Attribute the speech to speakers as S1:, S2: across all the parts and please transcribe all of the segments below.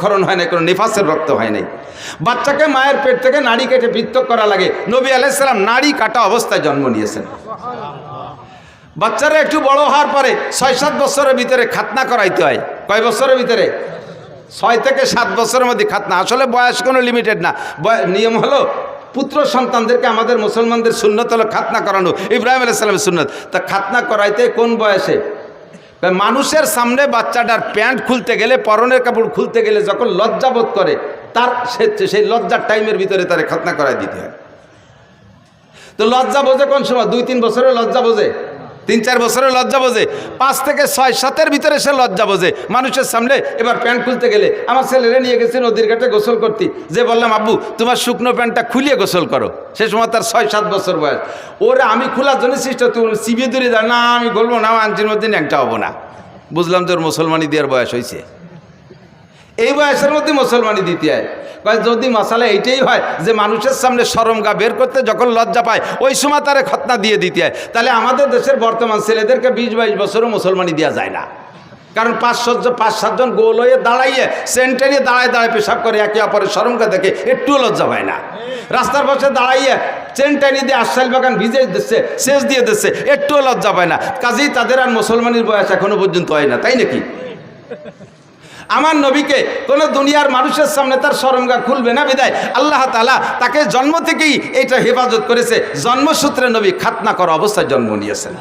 S1: ক্ষরণ হয় নাই, কোনো নিফাসের রক্ত হয় নাই। বাচ্চাকে মায়ের পেট থেকে নাড়ি কেটে পৃথক করা লাগে। নবী আলাইহিস সালাম নাড়ি কাটা অবস্থায় জন্ম নিয়েছেন। বাচ্চারা একটু বড় হওয়ার পরে ৬-৭ বছরের ভিতরে খাতনা করাইতে হয়। কয় বছরের ভিতরে? ৬ থেকে ৭ বছরের মধ্যে খাতনা। আসলে বয়স কোনো লিমিটেড না, নিয়ম হলো পুত্র সন্তানদেরকে আমাদের মুসলমানদের সুন্নত হলো খাতনা করানো, ইব্রাহিম আলাইহিস সালামের সুন্নত। তা খাতনা করাইতে কোন বয়সে? মানুষের সামনে বাচ্চাটার প্যান্ট খুলতে গেলে, পরনের কাপড় খুলতে গেলে যখন লজ্জা বোধ করে, তার সেই লজ্জার টাইমের ভিতরে তারে খাতনা করাই দিতে হয়। তো লজ্জা বোঝে কোন সময়? 2-3 বছরের লজ্জা বোঝে, 3-4 বছরের লজ্জা বোঝে, 5 থেকে 6-7-এর ভিতরে সে লজ্জা বোঝে। মানুষের সামনে এবার প্যান্ট খুলতে গেলে, আমার ছেলেরে নিয়ে গেছি নদীর ঘাটে গোসল করতে, যে বললাম আব্বু তোমার শুকনো প্যান্টটা খুলিয়ে গোসল করো, সে সময় তার 6-7 বছর বয়স। ওরে আমি খোলার জন্য চেষ্টা, তুমি চিবিয়ে দূরে যা, না আমি বলবো না, আঞ্চির মধ্যে ন্যাংটা হবো না। বুঝলাম যে ওর মুসলমানি দেওয়ার বয়স হয়েছে, এই বয়সের মধ্যে মুসলমানি দিতে হয়। যদি মশালা এইটাই হয় যে মানুষের সামনে শরম গা বের করতে যখন লজ্জা পায়, ওই সময় তারে খতনা দিয়ে দিতে হয়, তাহলে আমাদের দেশের বর্তমান ছেলেদেরকে 20-22 বছরও মুসলমানি দেওয়া যায় না। কারণ 5-7 জন গোল হয়ে দাঁড়াইয়ে সেন্টারে দাঁড়ায় পেশাব করে, একে অপরের শরমগা দেখে একটুও লজ্জা পায় না। রাস্তার পাশে দাঁড়াইয়ে চেনটানি দিয়ে আশাইল বাগান ভিজে দিচ্ছে, সেচ দিয়ে দিচ্ছে, একটুও লজ্জা পায় না। কাজেই তাদের আর মুসলমানের বয়স এখনো পর্যন্ত হয় না, তাই নাকি? আমার নবীকে কোন দুনিয়ার মানুষের সামনে তার শরমগা খুলবে না, বিদায় আল্লাহ তাআলা তাকে জন্ম থেকেই এটা হেফাজত করেছে। জন্মসূত্রে নবী খাতনা করা অবস্থায় জন্ম নিয়েছেন।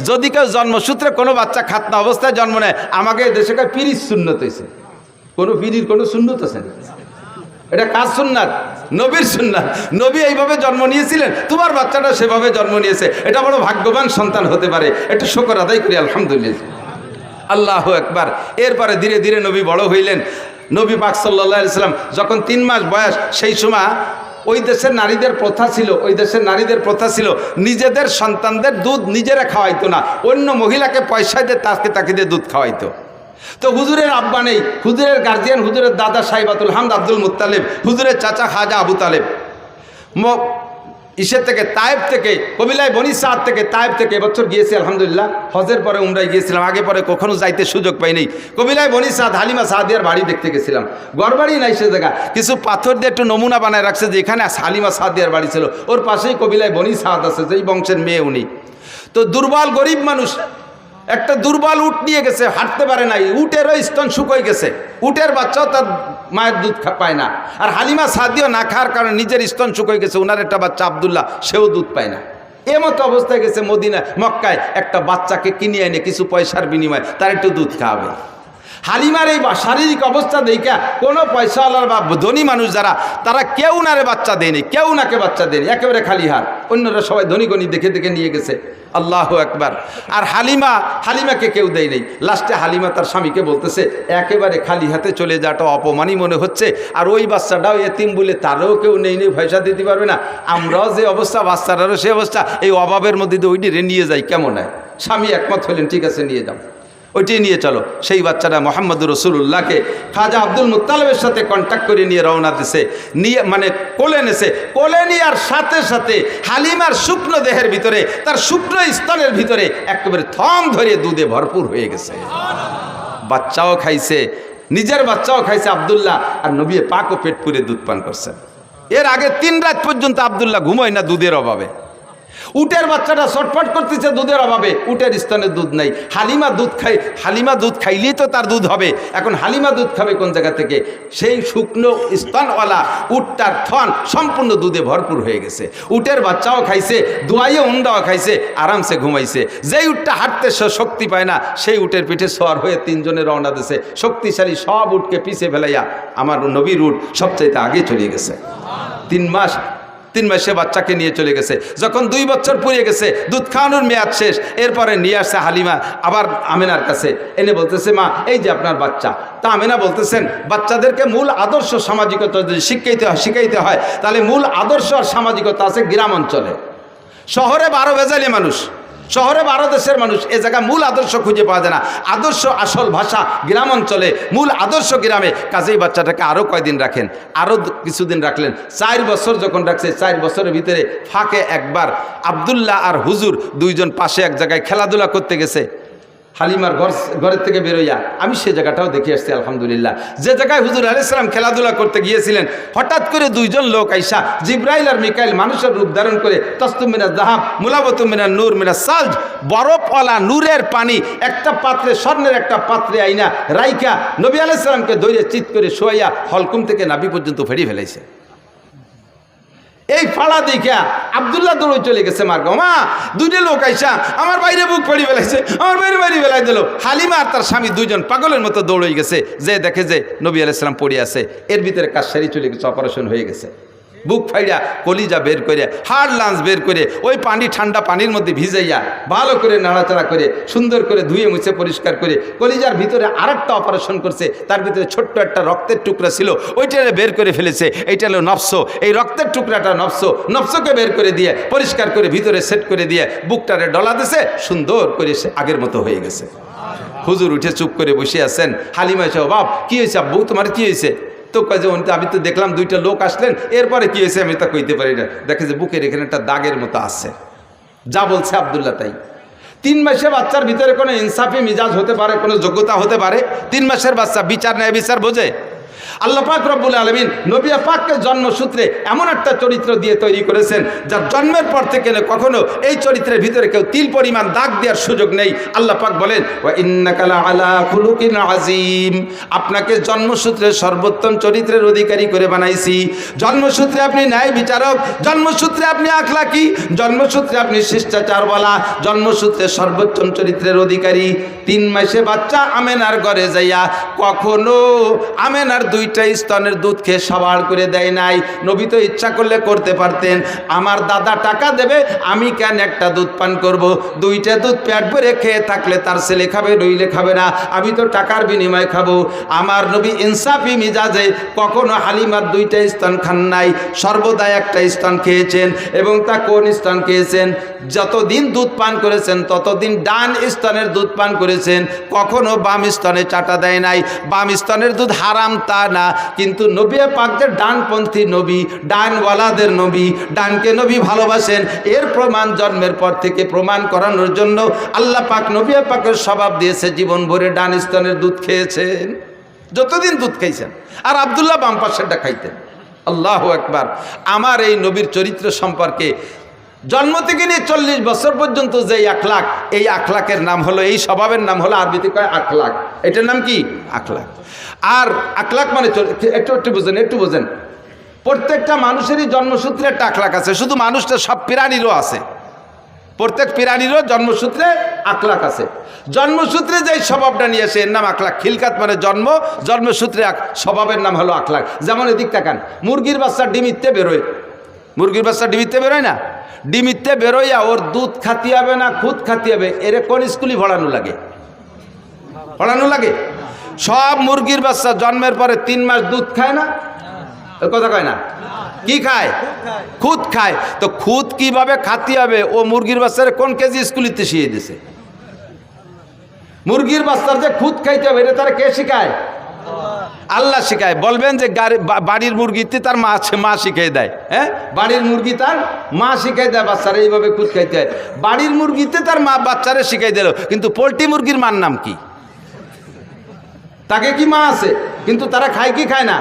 S1: যদি কেউ জন্মসূত্রে কোনো বাচ্চা খাতনা অবস্থায় জন্ম নেয়, আমাকে দেশে পিরির সুন্নত হয়েছে। কোনো পিরির কোনো সুন্নত আছে না, এটা কাজ সুন্নাত, নবীর সুন্নাত। নবী এইভাবে জন্ম নিয়েছিলেন, তোমার বাচ্চাটা সেভাবে জন্ম নিয়েছে। এটা বড় ভাগ্যবান সন্তান হতে পারে, একটু শুকর আদায় করি আলহামদুলিল্লাহ। আল্লাহু আকবার। এরপরে ধীরে ধীরে নবী বড় হইলেন। নবী পাক সাল্লাল্লাহু আলাইহি সাল্লাম যখন 3 মাস বয়স, সেই সময় ওই দেশের নারীদের প্রথা ছিল নিজেদের সন্তানদের দুধ নিজেরা খাওয়াইতো না, অন্য মহিলাকে পয়সা দিয়ে তাকে দিয়ে দুধ খাওয়াইতো। তো হুজুরের আব্বা নেই, হুজুরের গার্জিয়ান হুজুরের দাদা সাইবাতুল হামদ আব্দুল মুত্তালিব, হুজুরের চাচা খাজা আবু তালেব তায়েব থেকে, কবিলায় বনি সাদ থেকে, তায়েব থেকে এবছর গিয়েছি আলহামদুলিল্লাহ। হজের পরে উমরায় গিয়েছিলাম, আগে পরে কখনো যাইতে সুযোগ পাই নাই। কবিলায় বনি সাদ হালিমা সাদিয়ার বাড়ি দেখতে গেছিলাম। ঘরবাড়ি নাই সে জায়গা, কিছু পাথর দিয়ে একটু নমুনা বানায় রাখছে যে এখানে হালিমা সাদিয়ার বাড়ি ছিল। ওর পাশেই কবিলায় বনি সাদ আছে, যেই বংশের মেয়ে উনি। তো দুর্বল গরিব মানুষ, একটা দুর্বল উট নিয়ে গেছে, হাঁটতে পারে নাই, উটেরও স্তন শুকোয় গেছে, উটের বাচ্চাও তার মায়ের দুধ পায় না। আর হালিমা সাদিও না খাওয়ার কারণে নিজের স্তন শুকোয় গেছে, ওনার একটা বাচ্চা আব্দুল্লাহ, সেও দুধ পায় না। এমতো অবস্থায় গেছে মক্কায় একটা বাচ্চাকে কিনে এনে কিছু পয়সার বিনিময়ে তার একটু দুধ খাওয়াবে। হালিমার এই শারীরিক অবস্থা দেখা কোনো পয়সাওয়ালার বা ধনী মানুষ যারা, তারা কেউ উনারে বাচ্চা দেয়নি, কেউ উনাকে বাচ্চা দেয়নি, একেবারে খালি হাত। অন্যরা সবাই ধনী গণী দেখে নিয়ে গেছে। আল্লাহু আকবার। আর হালিমাকে কেউ দেয় নেই। লাস্টে হালিমা তার স্বামীকে বলতেছে, একেবারে খালি হাতে চলে যাওয়াটা অপমানই মনে হচ্ছে, আর ওই বাচ্চাটাও এতিম বলে তারও কেউ নেই পয়সা দিতে পারবে না, আমরাও যে অবস্থা বাচ্চাটারও সে অবস্থা, এই অভাবের মধ্যে দিয়ে ওইটি নিয়ে যাই কেমন হয়? স্বামী একমত হলেন, ঠিক আছে নিয়ে যাও, ওইটি নিয়ে চলো। সেই বাচ্চাটা মোহাম্মদুর রাসূলুল্লাহকে খাজা আব্দুল মুত্তালিবের সাথে কন্ট্যাক্ট করে নিয়ে রওনা দিছে, নিয়ে মানে কোলে নেছে। কোলে নেওয়ার সাথে সাথে হালিমার শুকনো দেহের ভিতরে, তার শুকনো স্তনের ভিতরে একেবারে থম ধরে দুধে ভরপুর হয়ে গেছে। বাচ্চাও খাইছে, নিজের বাচ্চাও খাইছে আব্দুল্লাহ, আর নবী পাকও পেট পুরে দুধ পান করছেন। এর আগে 3 রাত পর্যন্ত আব্দুল্লাহ ঘুমোয় না দুধের অভাবে। উটের বাচ্চাটা ছটফট করতেছে দুধের অভাবে, উটের স্তনে দুধ নাই। হালিমা দুধ খাইলেই তো তার দুধ হবে। এখন হালিমা দুধ খাবে কোন জায়গা থেকে? সেই শুকনো স্তনওয়ালা উটটার থন সম্পূর্ণ দুধে ভরপুর হয়ে গেছে। উটের বাচ্চাও খাইছে, দোয়াইয়ে উন্ডাও খাইছে, আরামসে ঘুমাইছে। যেই উটটা হাঁটতে শক্তি পায় না, সেই উটের পিঠে সওয়ার হয়ে 3 জনে রওনা দিছে। শক্তিশালী সব উটকে পিছে ফেলাইয়া আমার নবীর উট সবচাইতে আগে চলে গেছে। 3 মাসে বাচ্চাকে নিয়ে চলে গেছে। যখন 2 বছর পুড়িয়ে গেছে, দুধ খাওয়ানোর মেয়াদ শেষ, এরপরে নিয়ে আসছে হালিমা আবার আমেনার কাছে, এনে বলতেছে, মা এই যে আপনার বাচ্চা। তা আমেনা বলতেছেন, বাচ্চাদেরকে মূল আদর্শ সামাজিকতা যদি শিখাইতে হয়, তাহলে মূল আদর্শ আর সামাজিকতা আছে গ্রাম অঞ্চলে। শহরে 12 বেজালি মানুষ, শহরে 12 দেশের মানুষ, এ জায়গায় মূল আদর্শ খুঁজে পাওয়া যায় না। আদর্শ আসল ভাষা গ্রাম অঞ্চলে, মূল আদর্শ গ্রামে। কাজেই বাচ্চাটাকে আরও কয়দিন রাখেন, আরও কিছুদিন রাখলেন। 4 বছর যখন রাখছে, 4 বছরের ভিতরে ফাঁকে একবার আব্দুল্লাহ আর হুজুর 2 জন পাশে এক জায়গায় খেলাধুলা করতে গেছে। হালিমার ঘরের থেকে বেরোইয়া আমি সে জায়গাটাও দেখে আসছি আলহামদুলিল্লাহ। যে জায়গায় হুজুর আলাইহিস সালাম খেলাধুলা করতে গিয়েছিলেন, হঠাৎ করে দুইজন লোক আইসা, জিব্রাইল আর মিকাইল, মানুষের রূপ ধারণ করে, তাসতুম মিনাজ যাহাব মুলাবাতুম মিনান নূর মিনাস সালজ, বরফওয়ালা নূরের পানি একটা পাত্রে, স্বর্ণের একটা পাত্রে আইনা রাইখা নবী আলাইহিস সালামকে ধরে চিৎ করে শোয়াইয়া হলকুম থেকে নাভি পর্যন্ত ফেরি ফেলাইছে। এই ফাড়া দেখা আব্দুল্লাহ দৌড়ে চলে গেছে মার্গ, মা দুইটা লোক আইসা আমার বাইরে বুক পড়ি ফেলাইছে, আমার বাইরে বাইরে ফেলাই দিল। হালিমা আর তার স্বামী দুইজন পাগলের মতো দৌড়ে গেছে, যে দেখে যে নবী আলাইহিস সালাম পড়ে আছে, এর ভিতরে কাজ সারি চলে গেছে, অপারেশন হয়ে গেছে। বুক ফাইড়া কলিজা বের করে, হাড় লাঞ্চ বের করে, ওই পানি ঠান্ডা পানির মধ্যে ভিজাইয়া ভালো করে নাড়াচাড়া করে সুন্দর করে ধুয়ে মুছে পরিষ্কার করে কলিজার ভিতরে আরেকটা অপারেশন করছে, তার ভিতরে ছোট্ট একটা রক্তের টুকরা ছিল, ওইটারে বের করে ফেলেছে। এইটা হলো নফস, এই রক্তের টুকরাটা নফসকে বের করে দিয়ে পরিষ্কার করে ভিতরে সেট করে দিয়ে বুকটারে ডলা দিছে, সুন্দর করে সে আগের মতো হয়ে গেছে। হুজুর উঠে চুপ করে বসে আছেন। হালিমা এসে, বাপ কি হয়েছে আব্বু, তোমার কি হয়েছে? তো কাজে আমি তো দেখলাম দুইটা লোক আসলেন, এরপরে কি হয়েছে আমি তা কইতে পারি না। দেখে যে বুকের এখানে একটা দাগের মতো আছে। যা বলছে আব্দুল্লাহ তাই। 3 মাসের বাচ্চার ভিতরে কোনো ইনসাফি মিজাজ হতে পারে, কোনো যোগ্যতা হতে পারে? 3 মাসের বাচ্চা বিচার ন্যায় বিচার বোঝে? আল্লাহ পাক রব্বুল আলামিন নবী পাককে জন্মসূত্রে এমন একটা চরিত্র দিয়ে তৈরি করেছেন, যার জন্মের পর থেকে কখনো এই চরিত্রের ভিতরে কেউ তিল পরিমাণ দাগ দেওয়ার সুযোগ নেই। আল্লাহ পাক বলেন, ওয়া ইন্নাকা লাআলা খুলুকিন আযীম, আপনাকে জন্মসূত্রে সর্বোত্তম চরিত্রের অধিকারী করে বানাইছি। জন্মসূত্রে আপনি ন্যায় বিচারক, জন্মসূত্রে আপনি আখলাকি, জন্মসূত্রে আপনি শিষ্টাচারওয়ালা, জন্মসূত্রে সর্বোত্তম চরিত্রের অধিকারী। 3 মাসে বাচ্চা আমেনার ঘরে যাইয়া কখনো আমেনার 2টা স্তনের দুধ খেয়ে সাবাড় করে দেয় নাই। নবী তো ইচ্ছা করলে করতে পারতেন, আমার দাদা টাকা দেবে, আমি কেন একটা দুধ পান করব? 2টা দুধ পেট ভরে খেয়ে থাকলে তার ছেলে খাবে, নইলে খাবে না, আমি তো টাকার বিনিময়ে খাবো। আমার নবী ইনসাফি মিজাজে কখনো হালিমার 2টা স্তন খান নাই, সর্বদা একটা স্তন খেয়েছেন। এবং তা কোন স্তন খেয়েছেন? যতদিন দুধ পান করেছেন ততদিন ডান স্তনের দুধ পান করেছেন, কখনো বাম স্তনে চাটা দেয় নাই। বাম স্তনের দুধ হারাম তা না, কিন্তু নবী পাক যে ডানপন্থী নবী, ডানওয়ালাদের নবী, ডানকে নবী ভালোবাসেন, এর প্রমাণ জন্মের পর থেকে প্রমাণ করানোর জন্য আল্লাহ পাক নবী পাকের স্বভাব দিয়েছে, জীবন ভরে ডান স্তনের দুধ খেয়েছেন, যতদিন দুধ খাইছেন। আর আব্দুল্লাহ বাম পাশেরটা খাইতেন। আল্লাহু আকবার। আমার এই নবীর চরিত্র সম্পর্কে জন্ম থেকে নিয়ে 40 বছর পর্যন্ত যে আখলাক, এই আখলাকের নাম হলো, এই স্বভাবের নাম হলো আরবিতে কয় আখলাক। এটার নাম কি? আখলাক। আর আখলাক মানে একটু বোঝেন, প্রত্যেকটা মানুষেরই জন্মসূত্রে একটা আখলাক আছে। শুধু মানুষটা, সব প্রাণীরও আছে, প্রত্যেক প্রাণীরও জন্মসূত্রে আখলাক আছে। জন্মসূত্রে যে স্বভাবটা নিয়ে আসে এর নাম আখলাক। খিলকাত মানে জন্মসূত্রে স্বভাবের নাম হলো আখলাক। যেমন এদিক তাকান, মুরগির বাচ্চা ডিমিতে বেরোয়, মুরগির বাচ্চা ডিমিতে বেরোয় না? ডিমিতে বেরোইয়া ওর দুধ খাতি হবে না খুদ খাতি হবে, এর কোন স্কুলই পড়ানো লাগে? সব মুরগির বাচ্চা জন্মের পরে 3 মাস দুধ খায় না? কথা কয় না? কি খায়? খুদ খায়। তো খুদ কিভাবে খাতি হবে ও মুরগির বাচ্চার কোন কেজি স্কুলিতে শিখিয়ে দিছে? মুরগির বাচ্চার যে খুদ খাইতে হবে, এটা তারা কে শিখায়? আল্লাহ শিখায়। বলবেন যে বাড়ির মুরগিতে তার মা শিখাই দেয়। হ্যাঁ, বাড়ির মুরগি তার মা শিখাই দেয় বাচ্চারা এইভাবে খুদ খাইতে হয়। বাড়ির মুরগিতে তার মা বাচ্চারা শিখাই দিল, কিন্তু পোলট্রি মুরগির মার নাম কি? তাকে কি মা আছে? কিন্তু তারা খায় কি খায় না?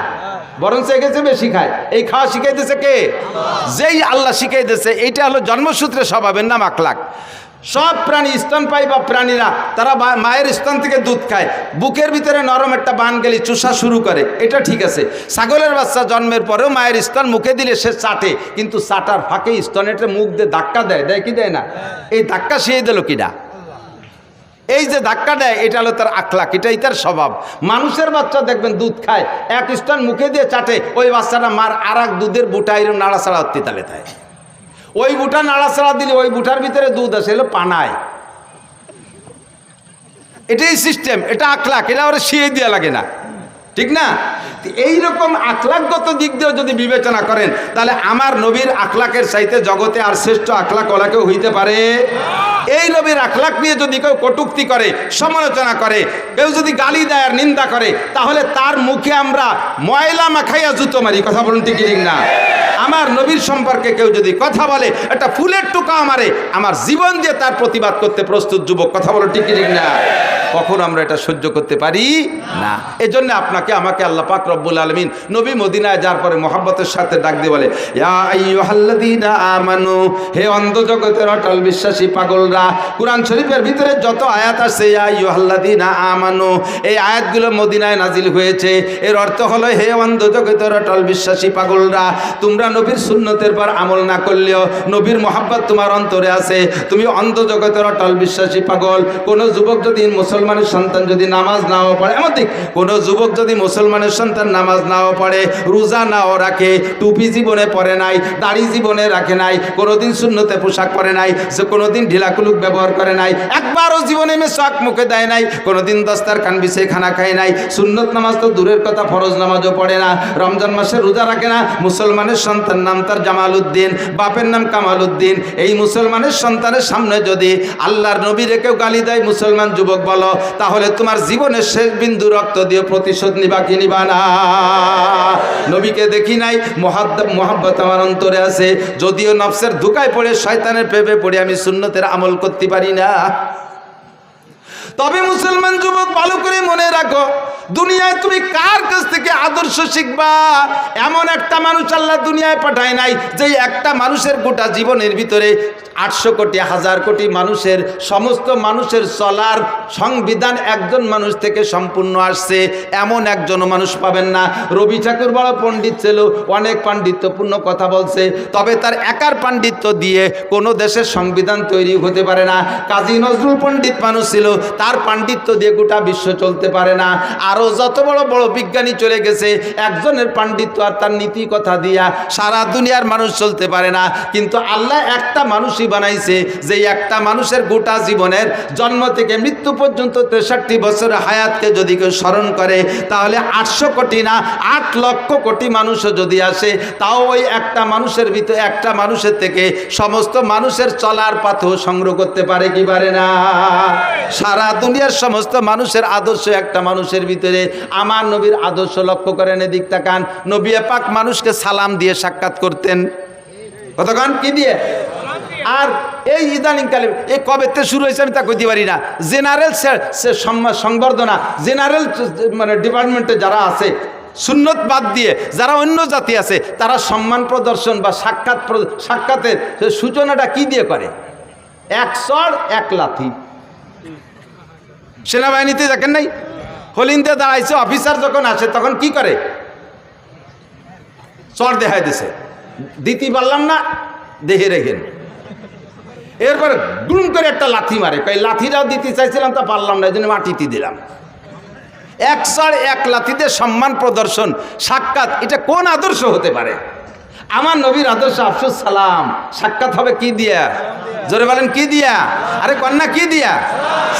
S1: বরঞ্চ এগেছে বেশি খায়। এই খাওয়া শিখাইতেছে কে? যেই আল্লাহ শিখাইতেছে। এইটা হলো জন্মসূত্রে স্বভাবের নাম আখলাক। সব প্রাণী স্তনপায়ী বা প্রাণীরা তারা মায়ের স্তন থেকে দুধ খায়, বুকের ভিতরে নরম একটা বান গেলে চুষা শুরু করে, এটা ঠিক আছে। ছাগলের বাচ্চা জন্মের পরেও মায়ের স্তন মুখে দিলে সে চাটে, কিন্তু চাটার ফাঁকে স্তনেতে মুখ দিয়ে ধাক্কা দেয় কি দেয় না? এই ধাক্কা শিয়ে দিল কিনা? এই যে ধাক্কা দেয়, এটা হলো তার আখলাক, এটাই তার স্বভাব। মানুষের বাচ্চা দেখবেন দুধ খায়, এক স্তন মুখে দিয়ে চাটে, ওই বাচ্চাটা মার আর এক দুধের বুটা এরকম নাড়াচাড়া তালে থাকে। ওই বুটা নাড়াচাড়া দিলে ওই বুটার ভিতরে দুধ আসে, এলো পানায়। এটাই সিস্টেম, এটা আখলাক, এটা ওরা শিয়ে দেওয়া লাগে না, ঠিক না? এইরকম আখলাকগত দিক দিয়েও যদি বিবেচনা করেন, তাহলে আমার নবীর আখলাকের চাইতে জগতে আর শ্রেষ্ঠ আখলাক ওলা কেউ হইতে পারে? এই নবীর আখলাক নিয়ে যদি কেউ কটূক্তি করে, সমালোচনা করে, কেউ যদি গালি দেয় আর নিন্দা করে, তাহলে তার মুখে আমরা ময়লা মাখাইয়া জুতো মারি। কথা বলুন ঠিক না? আমার নবীর সম্পর্কে কেউ যদি কথা বলে, একটা ফুলের টোকা মারে, আমার জীবন দিয়ে তার প্রতিবাদ করতে প্রস্তুত যুবক। কথা বলো ঠিক ঠিক না? কখন আমরা এটা সহ্য করতে পারি না। এজন্য আপনাকে আমাকে আল্লাহ পাক রব্বুল আলামিন নবী মদিনায় যাওয়ার পরে মহব্বতের সাথে ডাক দিয়ে বলে, ইয়া আইয়ুহাল্লাযীনা আমানু, হে অন্ধ জগতের অটল বিশ্বাসী পাগলরা। কুরআন শরীফের ভিতরে যত আয়াত আছে ইয়া আইয়ুহাল্লাযীনা আমানু, এই আয়াতগুলো মদিনায় নাজিল হয়েছে। এর অর্থ হলো, হে অন্ধ জগতের অটল বিশ্বাসী পাগলরা, তোমরা নবীর সুন্নতের পর আমল না করলেও নবীর মহব্বত তোমার অন্তরে আছে। তুমি অন্ধ জগতের অটল বিশ্বাসী পাগল। কোন যুবক যদি মুসলমানের সন্তান যদি নামাজ নাও পড়ে, এমনকি কোন যুবক যদি মুসলমানের সন্তান নামাজ নাও পড়ে, রোজা নাও রাখে, টুপি জীবনে পরে নাই, দাড়ি জীবনে রাখে নাই, কোনোদিন সুন্নতে পোশাক পরে নাই, সে কোনোদিন ঢিলাকুলুক ব্যবহার করে নাই, একবারও জীবনে মেশাক মুখে দেয় নাই, কোনোদিন দস্তারখান বিছিয়ে খানা খায় নাই, সুন্নত নামাজ তো দূরের কথা ফরজ নামাজও পড়ে না, রমজান মাসে রোজা রাখে না, মুসলমানের সন্তান নাম তার জামাল উদ্দিন, বাপের নাম কামাল উদ্দিন, এই মুসলমানের সন্তানের সামনে যদি আল্লাহর নবী রেখেও গালি দেয় মুসলমান যুবক বলো, তাহলে তোমার জীবনের শেষ বিন্দু রক্ত দিয়ে প্রতিশোধ নিবা কি নিবা না? নবীকে দেখি নাই, মহব্বত আমার অন্তরে আছে, যদিও নফসের ধোঁকায় পড়ে শয়তানের প্রেমে পড়ে আমি সুন্নতের আমল করতে পারি না। তবে মুসলমান যুবক ভালো করে মনে রাখো, দুনিয়ায় তুমি কার কাছ থেকে আদর্শ শিখবা? এমন একটা মানুষ আল্লাহ দুনিয়ায় পাঠায় নাই যে একটা মানুষের গোটা জীবনের ভিতরে 800 কোটি 1000 কোটি মানুষের সমস্ত মানুষের চলার সংবিধান একজন মানুষ থেকে সম্পূর্ণ আসছে, এমন একজনও মানুষ পাবেন না। রবি ঠাকুর বড় পণ্ডিত ছিল, অনেক পাণ্ডিত্যপূর্ণ কথা বলছে, তবে তার একার পাণ্ডিত্য দিয়ে কোনো দেশের সংবিধান তৈরি হতে পারে না। কাজী নজরুল পণ্ডিত মানুষ ছিল, তার পাণ্ডিত্য দিয়ে গোটা বিশ্ব চলতে পারে না। আরও যত বড় বড় বিজ্ঞানী চলে গেছে, একজনের পাণ্ডিত্য আর তার নীতি কথা দিয়া সারা দুনিয়ার মানুষ চলতে পারে না। কিন্তু আল্লাহ একটা মানুষই বানাইছে, যে একটা মানুষের গোটা জীবনের জন্ম থেকে মৃত্যু পর্যন্ত 63 বছরের হায়াতকে যদি কেউ স্মরণ করে, তাহলে 800 কোটি না 8 লক্ষ কোটি মানুষও যদি আসে, তাও ওই একটা মানুষের ভিতরে, একটা মানুষের থেকে সমস্ত মানুষের চলার পাথও সংগ্রহ করতে পারে কি পারে না? সারা দুনিয়ার সমস্ত মানুষের আদর্শ একটা মানুষের ভিতরে। আমার নবীর আদর্শ লক্ষ্য করেন, এদিক তাকান। নবী পাক মানুষকে সালাম দিয়ে সাক্ষাৎ করতেন। কতক্ষণ কি দিয়ে? আর এই ইদানিংকালে এই কবেতে শুরু হয়েছে আমি তা কইতে পারি না। জেনারেল সংবর্ধনা, জেনারেল মানে ডিপার্টমেন্টে যারা আছে, সুন্নত বাদ দিয়ে যারা অন্য জাতি আছে, তারা সম্মান প্রদর্শন বা সাক্ষাতের সূচনাটা কি দিয়ে করে? 1 চড় 1 লাথি। সেনাবাহিনীতে দেখেন নাই, হলিন্দে দাঁড়াইছে, অফিসার যখন আসে তখন কি করে? চড় দেখাই দিছে, দিতে পারলাম না দেহে রেখেন, এরপরে গুম করে একটা লাথি মারে, কই লাথিটাও দিতে চাইছিলাম তা পারলাম না, এই জন্য মাটিতে দিলাম। 1 চড় 1 লাথিতে সম্মান প্রদর্শন, সাক্ষাৎ, এটা কোন আদর্শ হতে পারে? আমার নবীর আদর্শ আফসুস সালাম, সাক্ষাৎ হবে কি দিয়া? জোরে বলেন কি দিয়া? আরে কন্যা কি দিয়া?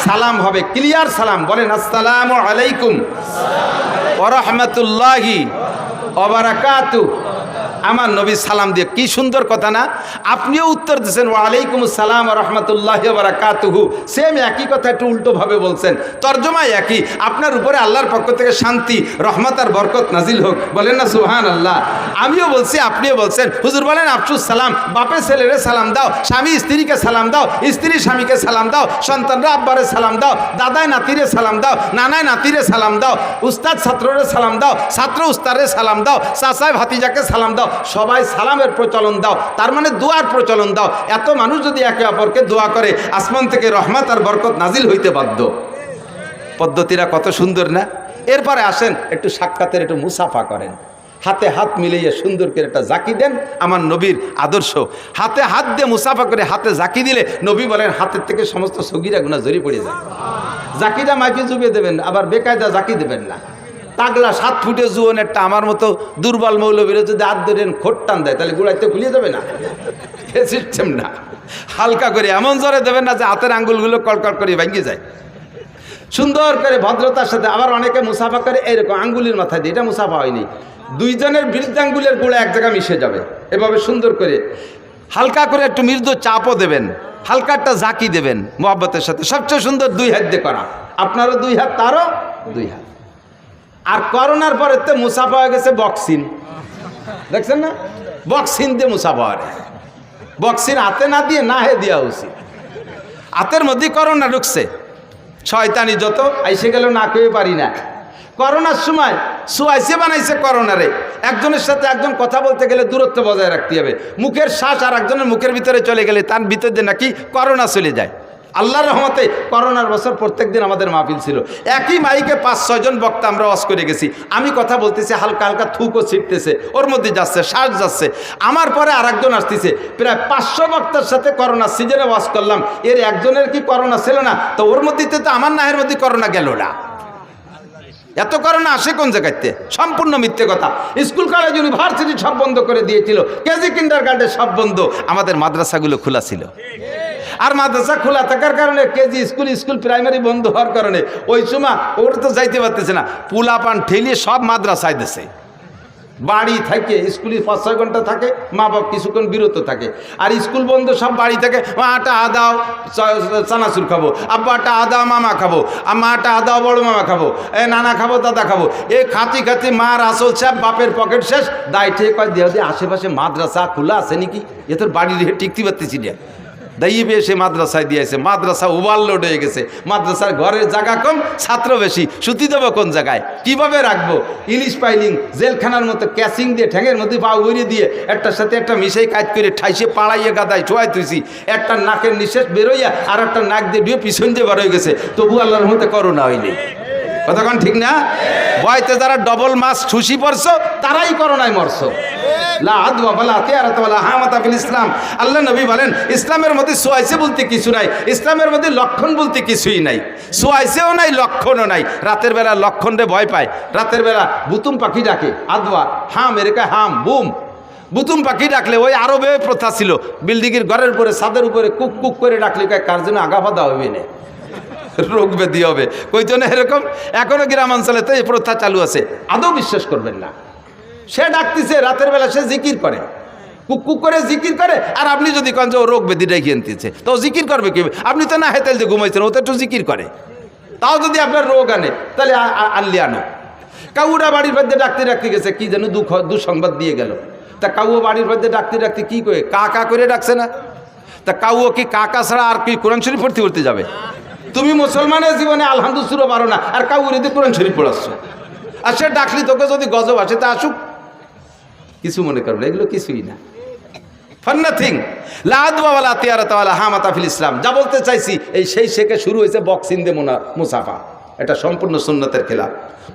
S1: সালাম হবে, ক্লিয়ার সালাম। বলেন আসসালামু আলাইকুম ওয়া রাহমাতুল্লাহি ওয়া বারাকাতুহু। আমার নবী সালাম দিয়ে, কি সুন্দর কথা না? আপনিও উত্তর দিচ্ছেন ওয়া আলাইকুম আসসালাম ওয়া রাহমাতুল্লাহি ওয়া বারাকাতুহু, সেম একই কথা, একটু উল্টোভাবে বলছেন, তর্জমা একই। আপনার উপরে আল্লাহর পক্ষ থেকে শান্তি, রহমত আর বরকত নাজিল হোক, বলেন না সুবহানাল্লাহ। আমিও বলছি, আপনিও বলছেন। হুজুর বলেন আফসুস সালাম, বাপে ছেলেরে সালাম দাও, স্বামী স্ত্রীকে সালাম দাও, স্ত্রী স্বামীকে সালাম দাও, সন্তানরা আব্বারে সালাম দাও, দাদায় নাতিরে সালাম দাও, নানায় নাতিরে সালাম দাও, উস্তাদ ছাত্ররে সালাম দাও, ছাত্র উস্তাদরে সালাম দাও, চাচায় ভাতিজাকে সালাম দাও, সবাই সালামের প্রচলন দাও, তার মানে দোয়ার প্রচলন দাও। এত মানুষ যদি একে অপরকে দোয়া করে, আসমান থেকে রহমত আর বরকত নাজিল হইতে বাধ্য। পদ্ধতিরা কত সুন্দর না? এরপরে আসেন একটু সাক্ষাতের একটু মুসাফা করেন, হাতে হাত মিলিয়ে সুন্দর করে একটা জাকি দেন। আমার নবীর আদর্শ, হাতে হাত দিয়ে মুসাফা করে হাতে জাকি দিলে নবী বলেন হাতের থেকে সমস্ত সগীরা গুনাহ ঝরে পড়ে যায়। জাকিটা মাইকে চুবিয়ে দেবেন, আবার বেকায়দা জাকি দেবেন না। তাগলা 7 ফুটে জুয়ন একটা আমার মতো দুর্বল মৌলবীরা যদি হাত ধরেন খোট টান দেয়, তাহলে গোড়াইতে খুলিয়ে যাবে না, সিস্টেম না। হালকা করে এমন জোরে দেবেন না যে হাতের আঙ্গুলগুলো কড়কড় করে ভেঙে যায়। সুন্দর করে ভদ্রতার সাথে। আবার অনেকে মুসাফা করে এরকম আঙ্গুলির মাথায় দিয়ে, এটা মুসাফা হয়নি। 2 জনের বৃদ্ধাঙ্গুলের গোড়া এক জায়গায় মিশে যাবে, এভাবে সুন্দর করে হালকা করে একটু মৃদু চাপও দেবেন, হালকা একটা জাকি দেবেন মোহাব্বতের সাথে। সবচেয়ে সুন্দর 2 হাত দিয়ে করা, আপনারও 2 হাত, তারও 2 হাত। আর করোনার পরে তো মুসাফা হয়ে গেছে বক্সিং, দেখছেন না, বক্সিন দিয়ে মুসাফা হয়, বক্সিন হাতে না দিয়ে না হে দেওয়া উচিত। হাতের মধ্যে করোনা ঢুকছে, শয়তানি যত আইসে গেল না কয়ে পারি না। করোনার সময় সুয়াইসে বানাইছে করোনারে, একজনের সাথে একজন কথা বলতে গেলে দূরত্ব বজায় রাখতে হবে, মুখের শ্বাস আর একজনের মুখের ভিতরে চলে গেলে তার ভিতরে নাকি করোনা চলে যায়। আল্লাহর রহমতে করোনার বছর প্রত্যেক দিন আমাদের মাহফিল ছিল, একই মাইকে 5-6 জন বক্তা আমরা ওয়াজ করে গেছি। আমি কথা বলতেছি, হালকা হালকা থুকও ছিটতেছে, ওর মধ্যে যাচ্ছে, শ্বাস যাচ্ছে। আমার পরে আর একজন আসতেছে, প্রায় 500 বক্তার সাথে করোনা সিজনে ওয়াজ করলাম, এর একজনের কি করোনা ছিল না? তো ওর মধ্যে তো আমার নাহের মধ্যে করোনা গেল না। এত করোনা আসে কোন জায়গাতে? সম্পূর্ণ মিথ্যে কথা। স্কুল কলেজ ইউনিভার্সিটি সব বন্ধ করে দিয়েছিল, কেজি কিন্ডারগার্টেন সব বন্ধ, আমাদের মাদ্রাসাগুলো খোলা ছিল। আর মাদ্রাসা খোলা থাকার কারণে কেজি স্কুল প্রাইমারি বন্ধ হওয়ার কারণে ওই সময় ওরা তো যাইতে পারতেছে না, পোলাপান ঠেলিয়ে সব মাদ্রাসায় দিছে। বাড়ি থাকে স্কুলে 5-6 ঘন্টা থাকে, মা বাপ কিছুক্ষণ বিরত থাকে, আর স্কুল বন্ধ, সব বাড়ি থেকে মা আটা আদাও চানাচুর খাবো, আব্বা আটা আদাও মামা খাবো, মা আটা আদাও বড় মামা খাবো, নানা খাবো দাদা খাবো, এই খাতি মার আসল সাহেব বাপের পকেট শেষ, দায় ঠিক কয় দেহ দিয়ে আশেপাশে মাদ্রাসা খোলা আছে নাকি, এ তোর বাড়ি রেখে টিকতে পারতেছি না, দাইবে এসে মাদ্রাসায় দিয়েছে, মাদ্রাসা ওভারলোড হয়ে গেছে, মাদ্রাসার ঘরের জায়গা কম, ছাত্র বেশি, সুতি দেবো কোন জায়গায়, কিভাবে রাখবো? ইলিশ পাইলিং জেলখানার মতো ক্যাসিং দিয়ে ঠ্যাঙের মধ্যে পা উড়িয়ে দিয়ে একটার সাথে একটা মিশাই কাজ করে ঠাইসে পাড়াইয়ে গাদায় ছোঁয়াই তুইছি, একটা নাকের নিঃশ্বাস বেরোইয়া আর একটা নাক দিয়ে ডুয়ে পিছন দিয়ে বার হয়ে গেছে, তবু আল্লাহর মধ্যে করোনা হয়নি। কতক্ষণ ঠিক না? বয়তে যারা ডবল মাস খুশি পড়ছো তারাই করোনায় মরছো। ইসলাম আল্লাহ নবী বলেন ইসলামের মধ্যে সোয়াইসে বলতে কিছু নাই, ইসলামের মধ্যে লক্ষণ বলতে কিছুই নাই, সোয়াইসেও নাই লক্ষণও নাই। রাতের বেলা লক্ষণ রে ভয় পায়, রাতের বেলা বুতুম পাখি ডাকে, আদওয়া হাম এরেকা হাম বুম, বুতুম পাখি ডাকলে ওই আরবে প্রথা ছিল, বিল্ডিংয়ের ঘরের উপরে ছাদের উপরে কুক কুক করে ডাকলে কার জন্য আগাফাদা হবে না, রোগ ব্যাধি হবে, কই জন্য এরকম এখনো গ্রামাঞ্চলে তো এই প্রথা চালু আছে। আদৌ বিশ্বাস করবেন না, সে ডাকতেছে রাতের বেলা, সে জিকির করে, কুক করে জিকির করে, আর আপনি যদি কন যে ও রোগ ব্যাধি ডেকে আনতেছে, তো ও জিকির করবে কি? আপনি তো না হেতেল যে ঘুমাইছেন, ও তো একটু জিকির করে, তাও যদি আপনার রোগ আনে তাহলে আনলি আনো। কাউরা বাড়ির মধ্যে ডাকতে গেছে, কি যেন দুঃসংবাদ দিয়ে গেল, তা কাউ বাড়ির মধ্যে ডাকতে কি করে কা করে ডাকছে না, তা কাউ কি কাকা ছাড়া আর কি কোরআন শরীফ পড়তে যাবে? তুমি মুসলমানের জীবনে আলহামদুলিল্লাহ পারো না, আর কাউরে দিয়ে কোরআন শরীফ পড়াচ্ছ, আর সে ডাকলি তোকে যদি গজব আসে তা আসুক, কিছু মনে করবে না, এগুলো কিছুই না, ফর নাথিং। ইসলাম যা বলতে চাইছি এই সেই শেখে শুরু হয়েছে বক্সিং দে মুসাফা, এটা সম্পূর্ণ সুন্নতের খেলা,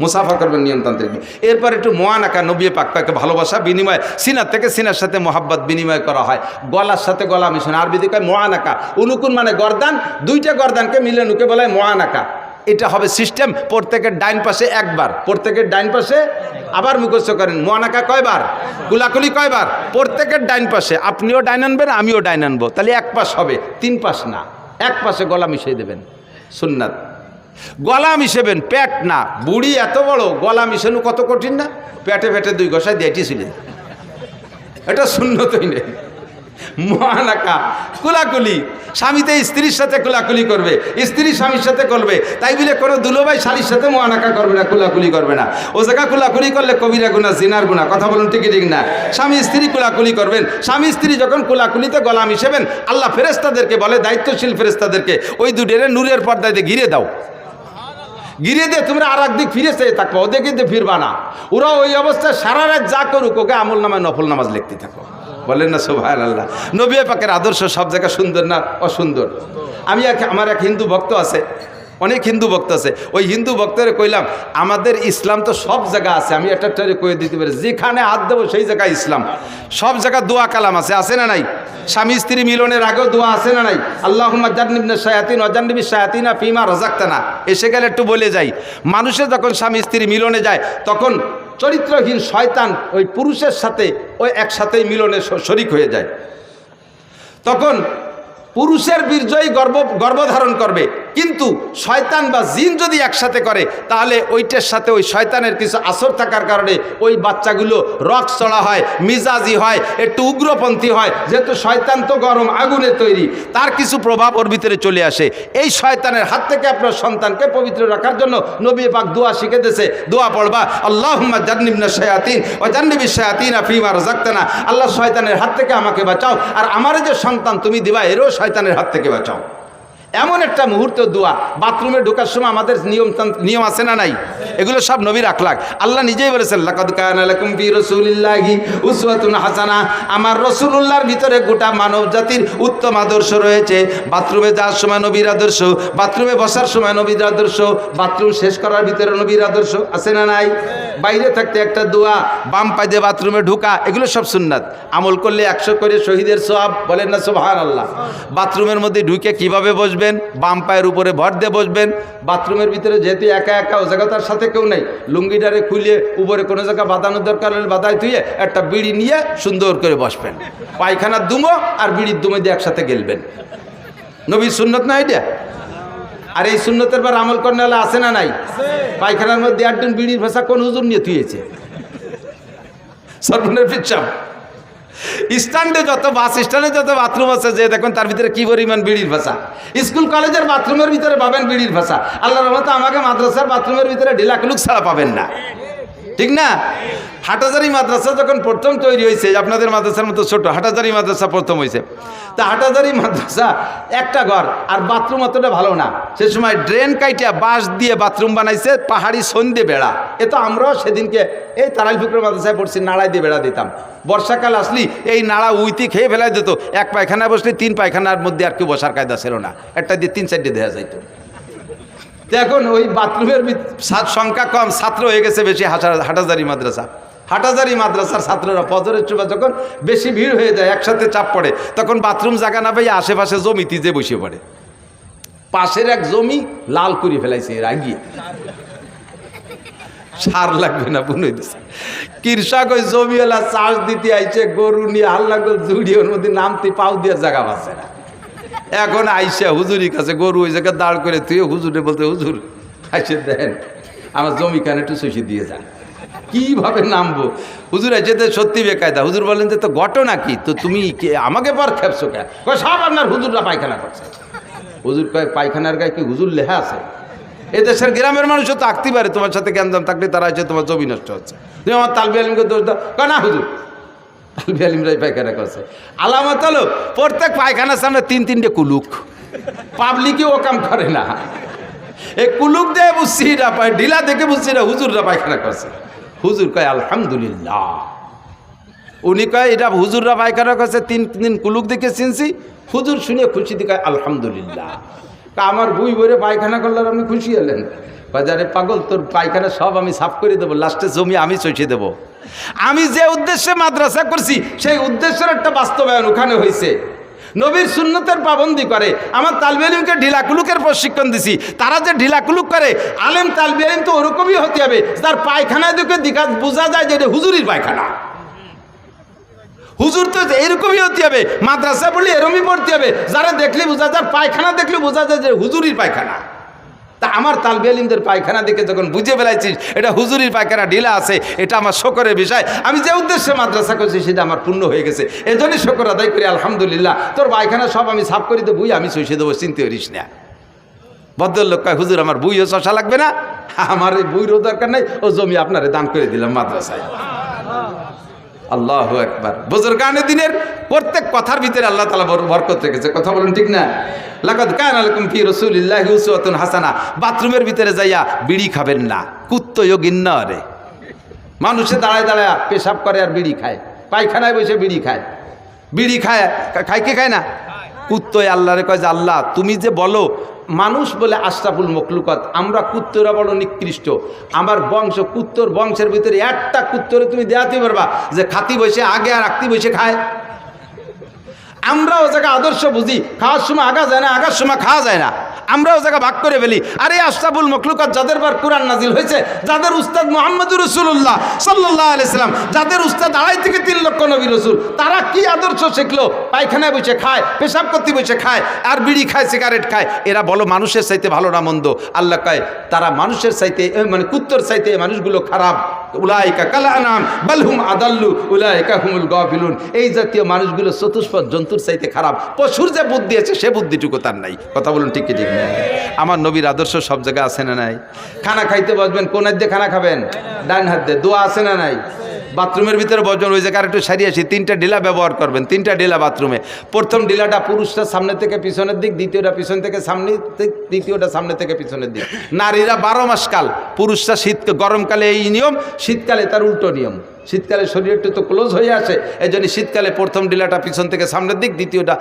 S1: মুসাফা করবেন নিয়মতান্ত্রিক। এরপর একটু মোয়ানাকা, নবী পাক পাকে ভালোবাসা বিনিময়, সিনার থেকে সিনার সাথে মোহাব্বত বিনিময় করা হয়, গলার সাথে গলা মিশন, আরবিতে কয় মোয়ানাকা, উনুকুন মানে গর্দান, দুইটা গর্দানকে মিলে নুকে বলা হয় মোয়ানাকা। এটা হবে সিস্টেম, প্রত্যেকের ডাইন পাশে একবার, প্রত্যেকের ডাইন পাশে আবার মুখস্থ করেন, মোয়ানাকা কয়বার, কুলাকুলি কয়বার, প্রত্যেকের ডাইন পাশে, আপনিও ডাইন আনবেন আমিও ডাইন আনবো, তাহলে এক পাশ হবে, 3 পাশ না, এক পাশে গলা মিশিয়ে দেবেন, সুন্নাত। গলা মিশেবেন, পেট না, বুড়ি এত বড়, গলা মিশানো কত কঠিন না, পেটে 2 ঘষায় দিয়েছিল, এটা সুন্নতই নেই। মোয়ানাকা কুলাকুলি, স্বামীতে স্ত্রীর সাথে কুলাকুলি করবে, স্ত্রী স্বামীর সাথে করবে, তাই বলে কোনো দুলোভাই শাড়ির সাথে মোয়ানাকা করবে না, কুলাকুলি করবে না, ও জায়গা কুলাকুলি করলে কবিরা গুনাহ, জিনার গুনাহ, কথা বলুন ঠিক না? স্বামী স্ত্রী কুলাকুলি করবেন, স্বামী স্ত্রী যখন কুলাকুলিতে গলা মিশেবেন, আল্লাহ ফেরেশতাদেরকে বলে, দায়িত্বশীল ফেরেশতাদেরকে, ওই দুডেরে নূরের পর্দায় ঘিরে দাও, ঘিরে দিয়ে তোমরা আর একদিক ফিরে চেয়ে থাকবো, ওদের কিন্তু ফিরবা না, ওরা ওই অবস্থায় সারা রাত যা করুক, ওকে আমল নামায় নফল নামাজ লিখতে থাকো, বলেন না সুবহানাল্লাহ। নবী পাকের আদর্শ সব জায়গায় সুন্দর না অসুন্দর? আমার এক হিন্দু ভক্ত আছে, অনেক হিন্দু ভক্ত আছে, ওই হিন্দু ভক্তরে কইলাম আমাদের ইসলাম তো সব জায়গা আছে, আমি একটা কয়ে দিতে পারি, যেখানে হাত দেবো সেই জায়গায় ইসলাম, সব জায়গায় দোয়া কালাম আছে না নাই? স্বামী স্ত্রী মিলনের আগেও দোয়া আছে না নাই? আল্লাহুম্মা জান্নিবনা শায়াতিন ওয়া জান্নিবিশ শায়াতিনা ফিমা রাযাকতানা। এসে গেলে একটু বলে যাই, মানুষের যখন স্বামী স্ত্রী মিলনে যায় তখন চরিত্রহীন শয়তান ওই পুরুষের সাথে ওই একসাথেই মিলনে শরিক হয়ে যায়, তখন পুরুষের বীর্যই গর্ভধারণ করবে, কিন্তু শয়তান বা জিন যদি একসাথে করে তাহলে ওইটার সাথে ওই শয়তানের কিছু আসর থাকার কারণে ওই বাচ্চাগুলো রক চড়া হয়, মিজাজি হয়, একটু উগ্রপন্থী হয়। যেহেতু শয়তান তো গরম আগুনে তৈরি, তার কিছু প্রভাব ওর ভিতরে চলে আসে। এই শয়তানের হাত থেকে আপনার সন্তানকে পবিত্র রাখার জন্য নবী পাক দোয়া শিখে দিয়েছে। দোয়া পড়বা, আল্লাহুম্মা জান্নিবনা শায়াতিন ওয়া জান্নিবিশ শায়াতিনা ফীমা রাযাকতানা। আল্লাহ শয়তানের হাত থেকে আমাকে বাঁচাও, আর আমার যে সন্তান তুমি দিবা এরও শয়তানের হাত থেকে বাঁচাও। এমন একটা মুহূর্ত দোয়া। বাথরুমে ঢোকার সময় আমাদের নিয়ম আছে না নাই? এগুলো সব নবীর আখলাক। আল্লাহ নিজেই বলেছেন, লাকাদ কানা লাকুম ফি রাসূলিল্লাহি উসওয়াতুন হাসানা। আমার রাসূলুল্লাহর ভিতরে গোটা মানব জাতির উত্তম আদর্শ রয়েছে। বাথরুমে যাওয়ার সময় নবীর আদর্শ, বাথরুমে বসার সময় নবীর আদর্শ, বাথরুম শেষ করার ভিতরে নবীর আদর্শ আছে না নাই? বাইরে থাকতে একটা দোয়া, বাম পায়ে দিয়ে বাথরুমে ঢোকা, এগুলো সব সুন্নাত। আমল করলে 100 করে শহীদের সওয়াব, বলেন না সুবহানাল্লাহ। বাথরুমের মধ্যে ঢুকে কিভাবে বসবেন? বাম পায়ের উপরে ভর দিয়ে বসবেন। বাথরুমের ভিতরে যেহেতু একা একা, ও জায়গা তার সাথে কেউ নেই, লুঙ্গিটারে খুলে উপরে কোনো জায়গা বাঁধানোর দরকার হলে বাঁধাই থুয়ে একটা বিড়ি নিয়ে সুন্দর করে বসবেন। পায়খানার দুমো আর বিড়ির দুমো দিয়ে একসাথে গেলবেন। নবীর সুন্নত না এটা? আর এই সুন্নতের বার আমল করলে হলে আছে না নাই? পায়খানার মধ্যে একজন বিড়ির ভাষা কোন হুজুর নিয়ে থুয়েছে? সর্বনের পিচ্ছাম স্ট্যান্ডে যত, বাস স্ট্যান্ডে যত বাথরুম আছে, যে দেখুন তার ভিতরে কি পরিমাণ বিড়ির ভাষা। স্কুল কলেজের বাথরুমের ভিতরে পাবেন বিড়ির ভাষা। আল্লাহর রহমতে আমাকে মাদ্রাসার বাথরুমের ভিতরে ঢিলাকুলুক ছাড়া পাবেন না, ঠিক না? হাটাজারি মাদ্রাসা যখন প্রথম তৈরি হয়েছে, আপনাদের মাদ্রাসার মতো ছোট হাটাজারি মাদ্রাসা প্রথম হয়েছে, তা হাটাজারি মাদ্রাসা একটা ঘর, আর বাথরুম অতটা ভালো না। সে সময় ড্রেন কাইটিয়া বাঁশ দিয়ে বাথরুম বানাইছে, পাহাড়ি সন্ধে বেড়া। এ তো আমরাও সেদিনকে এই তারাইল ফুকর মাদ্রাসায় পড়ছি, নাড়াই দিয়ে বেড়া দিতাম। বর্ষাকাল আসলি এই নাড়া উইতি খেয়ে ফেলাই দিত। এক পায়খানায় বসলে 3 পায়খানার মধ্যে আর কেউ বসার কায়দা ছিল না, একটা দিয়ে 3-4টে দেওয়া যাইত। এখন ওই বাথরুমের সংখ্যা কম, ছাত্র হয়ে গেছে বেশি। হাটাজারি মাদ্রাসা, হাটাজারি মাদ্রাসার ছাত্ররা ফজরের সময় যখন বেশি ভিড় হয়ে যায়, একসাথে চাপ পড়ে, তখন বাথরুম জায়গা না পেয়ে আশেপাশে জমিতে যে বসে পড়ে। পাশের এক জমি লাল করে ফেলাইছে রাগিয়ে, সার লাগবে না বুনে দিছে। কৃষক ওই জমিওয়ালা চাষ দিতে আইছে, গরু নিয়ে হাল্লা করে জুড়িয়ে ওর মধ্যে নামতে পাও দিয়ে জায়গা পাচ্ছে না। এখন আইসা হুজুরির কাছে গরু ওই জায়গায় দাঁড় করে তুই হুজুরে বলতে, হুজুর আইসে দেন আমার জমি কানে একটু শশী দিয়ে যান। কিভাবে নামবো? হুজুর আইসে তো সত্যি বেকায়দা। হুজুর বলেন যে তো ঘটনা কি, তো তুমি আমাকে পর খেপছো কেন? সব আপনার হুজুররা পায়খানা করছে। হুজুর কয় পায়খানার গায়ে কি হুজুর লেখা আছে? এদেশের গ্রামের মানুষও তো আঁকতে পারে, তোমার সাথে জ্ঞানদাম থাকলে তারা আছে তোমার জমি নষ্ট হচ্ছে, তুমি আমার তালবি আলিমকে দোষ দাও। না হুজুর, তালবি আলিমরাই পায়খানা করছে। আলামত হলো প্রত্যেক পায়খানার সামনে 3-3টে কুলুক। পাবলিকে ও কাম করে না, এই কুলুক দিয়ে বুঝছি না, পায় ঢিলা দেখে বুঝছি না হুজুররা পায়খানা করছে। হুজুর কয় আলহামদুলিল্লাহ। উনি কয় এটা হুজুররা পায়খানা করছে, 3 কুলুক দেখে চিনছি। হুজুর শুনে খুশি দিকে আলহামদুলিল্লাহ। আমার বুই বইরে পায়খানা করলে আপনি খুশি হলেন? বাজারে পাগল, তোর পায়খানা সব আমি সাফ করে দেবো, লাস্টে জমি আমি চষে দেবো। আমি যে উদ্দেশ্যে মাদ্রাসা করছি সেই উদ্দেশ্যের একটা বাস্তবায়ন ওখানে হয়েছে। নবীর সুন্নতের পাবন্দি করে। আমার তালবি আলিমকে ঢিলাকুলুকের প্রশিক্ষণ দিছি, তারা যে ঢিলাকুলুক করে, আলেম তালবি আলিম তো ওরকমই হতে হবে, তার পায়খানায় দেখে দিঘা বোঝা যায় যে এটা হুজুরির পায়খানা। হুজুর তো এরকমই হতে হবে, মাদ্রাসা বললে এরকমই পড়তে হবে, যারা দেখলে বোঝা যায়, পায়খানা দেখলে বোঝা যায় যে হুজুরির পায়খানা। তা আমার তালবি আলিমদের পায়খানা দেখে যখন বুঝে ফেলাইছিস এটা হুজুরির পায়খানা, ঢিলা আছে, এটা আমার শকরের বিষয়। আমি যে উদ্দেশ্যে মাদ্রাসা করছি সেটা আমার পূর্ণ হয়ে গেছে, এজন্যই শকর আদায় করি আলহামদুলিল্লাহ। তোর পায়খানা সব আমি সাফ করে দেবো, বুই আমি চষে দেবো, চিনতে পারিস না। ভদ্রলোক কয় হুজুর আমার বুইও চষা লাগবে না, আমার এই বুইরও দরকার নাই, ও জমি আপনারে দান করে দিলাম মাদ্রাসায়। আল্লাহু আকবার। বুজুরগানে দিনের প্রত্যেক কথার ভিতরে আল্লাহ তাআলা বরকত রেখেছে, কথা বলুন ঠিক না? লাকাদ কানা লাকুম ফি রাসূলিল্লাহি উসওয়াতুন হাসানা। বাথরুমের ভিতরে যাইয়া বিড়ি খাবেন না, কুত্তয়ও গিন্না রে। মানুষে দাঁড়ায় দাঁড়ায় পেশাব করে আর বিড়ি খায়, পায়খানায় বসে বিড়ি খায়। বিড়ি খায়, খায় কি খায় না? কুত্তয় আল্লাহরে কয় যে আল্লাহ তুমি যে বলো মানুষ বলে আশরাফুল মখলুকাত, আমরা কুত্তরা বড় নিকৃষ্ট, আমার বংশ কুত্তর বংশের ভিতরে একটা কুত্তরে তুমি দেখাতে পারবা যে খাতি বসে আগে আর আঁকতি বসে খায়? আমরা ও জায়গায় আদর্শ বুঝি, খাওয়ার সময় আগা যায় না, আগার সময় খাওয়া যায় না। আমরাও জায়গা ভাগ করে ফেলি। আরে আশরাফুল মখলুকাত যাদের বার কোরআন নাজিল হয়েছে, যাদের উস্তাদ মুহাম্মদুর রাসূলুল্লাহ সাল্লাল্লাহু আলাইহি সাল্লাম, যাদের উস্তাদ 2.5 থেকে 3 লক্ষ নবী রাসূল, তারা কি আদর্শ শিখলো? পায়খানায় বসে খায়, পেশাব করতে বসে খায়, আর বিড়ি খায়, সিগারেট খায়। এরা বলো মানুষের চাইতে ভালো না মন্দ? আল্লাহ কয় তারা মানুষের চাইতে, মানে কুত্তর চাইতে মানুষগুলো খারাপ। উলাইকা কাল আনাম বাল হুম আদাল্লু উলাইকা হুমুল গাফিলুন। এই জাতীয় মানুষগুলো চতুষ্পদ জন্তুর চাইতে খারাপ। পশুর যে বুদ্ধি আছে সে বুদ্ধিটুকু তার নাই। কথা বলুন ঠিক কি ঠিক না? আমার নবীর আদর্শ সব জায়গায় আছে না নাই? খানা খাইতে বসবেন, কোন হাত দিয়ে খানা খাবেন? ডান হাত দিয়ে। দোয়া আছে না নাই? বাথরুমের ভিতরে বসবেন, ওই জায়গায় একটু সারিয়ে আসি, 3টা ডিলা ব্যবহার করবেন। 3টা ডিলা বাথরুমে। প্রথম ডিলাটা পুরুষটা সামনে থেকে পিছনের দিক, দ্বিতীয়টা পিছন থেকে সামনে দিক, তৃতীয়টা সামনে থেকে পিছনের দিক। নারীরা 12 মাস কাল, পুরুষরা গরমকালে এই নিয়ম, শীতকালে তার উল্টো নিয়ম। শীতকালে শরীরটা তো ক্লোজ হয়ে আসে, এই জন্য শীতকালে প্রথম ডিলাটা পিছন থেকে সামনের দিক, দ্বিতীয়টা